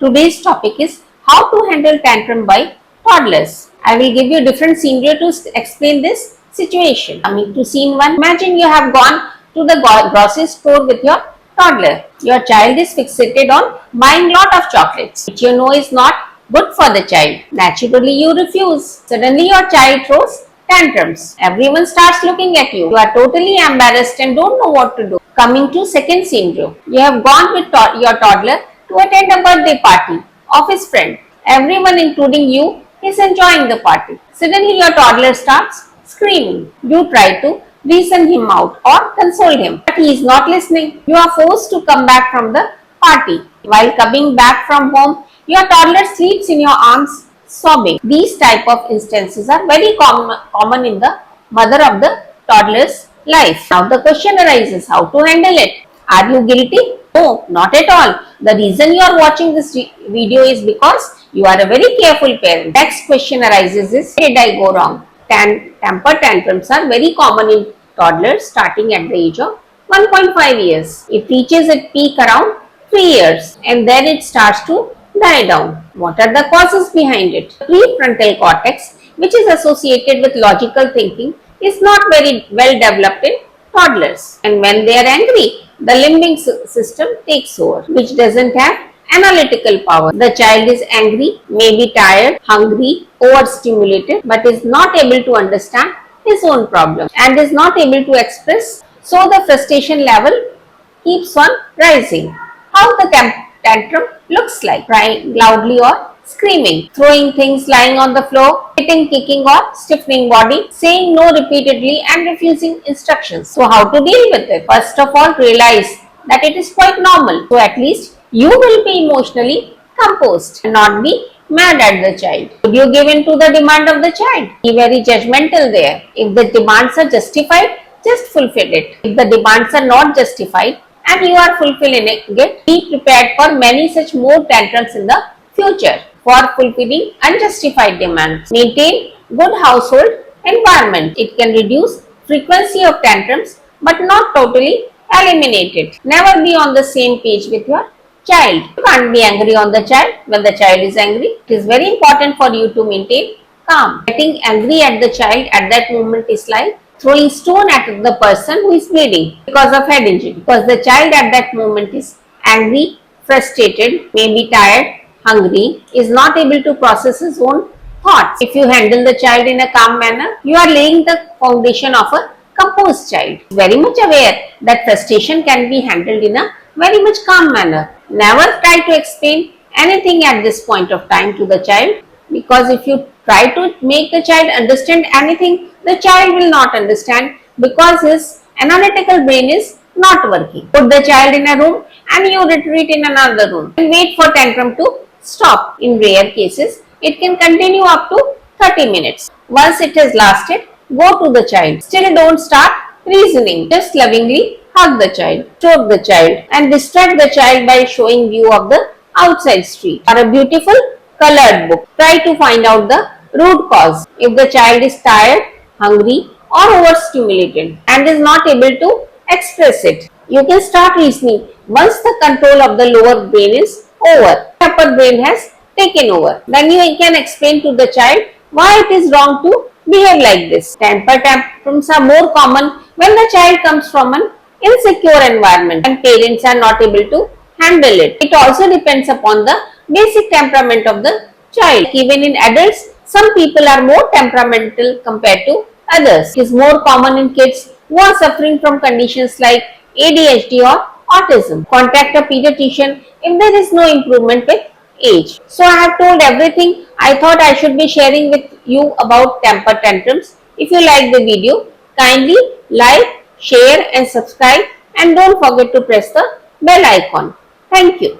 Today's topic is how to handle tantrum by toddlers. I will give you different scenario to explain this situation. Coming to scene 1, imagine you have gone to the grocery store with your toddler. Your child is fixated on buying lot of chocolates, which you know is not good for the child. Naturally, you refuse. Suddenly, your child throws tantrums. Everyone starts looking at you. You are totally embarrassed and don't know what to do. Coming to second scenario, you have gone with your toddler to attend a birthday party of his friend. Everyone, including you, is enjoying the party. Suddenly, your toddler starts screaming. You try to reason him out or console him, but he is not listening. You are forced to come back from the party. While coming back from home, your toddler sleeps in your arms sobbing. These type of instances are very common in the mother of the toddler's life. Now the question arises, how to handle it? Are you guilty? No, not at all. The reason you are watching this video is because you are a very careful parent. Next question arises is, where did I go wrong? Temper tantrums are very common in toddlers starting at the age of 1.5 years. It reaches its peak around 3 years and then it starts to die down. What are the causes behind it? The prefrontal cortex, which is associated with logical thinking, is not very well developed in toddlers. And when they are angry, the limbic system takes over, which doesn't have analytical power. The child is angry, may be tired, hungry, overstimulated, but is not able to understand his own problem and is not able to express. So the frustration level keeps on rising. How the tantrum looks like: crying loudly or screaming, throwing things lying on the floor, hitting, kicking or stiffening body, saying no repeatedly and refusing instructions. So how to deal with it? First of all, realize that it is quite normal. So at least you will be emotionally composed and not be mad at the child. Would you give in to the demand of the child? Be very judgmental there. If the demands are justified, just fulfill it. If the demands are not justified and you are fulfilling it, be prepared for many such more tantrums in the future. For fulfilling unjustified demands, maintain good household environment. It can reduce frequency of tantrums but not totally eliminate it. Never be on the same page with your child. You can't be angry on the child when the child is angry. It is very important for you to maintain calm. Getting angry at the child at that moment is like throwing stone at the person who is bleeding because of head injury. Because the child at that moment is angry, frustrated, maybe tired, hungry, is not able to process his own thoughts. If you handle the child in a calm manner, you are laying the foundation of a composed child. Very much aware that frustration can be handled in a very much calm manner. Never try to explain anything at this point of time to the child, because if you try to make the child understand anything, the child will not understand because his analytical brain is not working. Put the child in a room and you retreat in another room and wait for tantrum to stop. In rare cases, it can continue up to 30 minutes. Once it has lasted, go to the child. Still don't start reasoning. Just lovingly hug the child, stroke the child and distract the child by showing view of the outside street or a beautiful colored book. Try to find out the root cause. If the child is tired, hungry or overstimulated and is not able to express it, you can start reasoning. Once the control of the lower brain is over, the upper brain has taken over, then you can explain to the child why it is wrong to behave like this. Temper tantrums are more common when the child comes from an insecure environment and parents are not able to handle it. It also depends upon the basic temperament of the child. Even in adults, some people are more temperamental compared to others. It is more common in kids who are suffering from conditions like ADHD or autism. Contact a pediatrician if there is no improvement with age. So I have told everything I thought I should be sharing with you about temper tantrums. If you like the video, kindly like, share and subscribe and don't forget to press the bell icon. Thank you.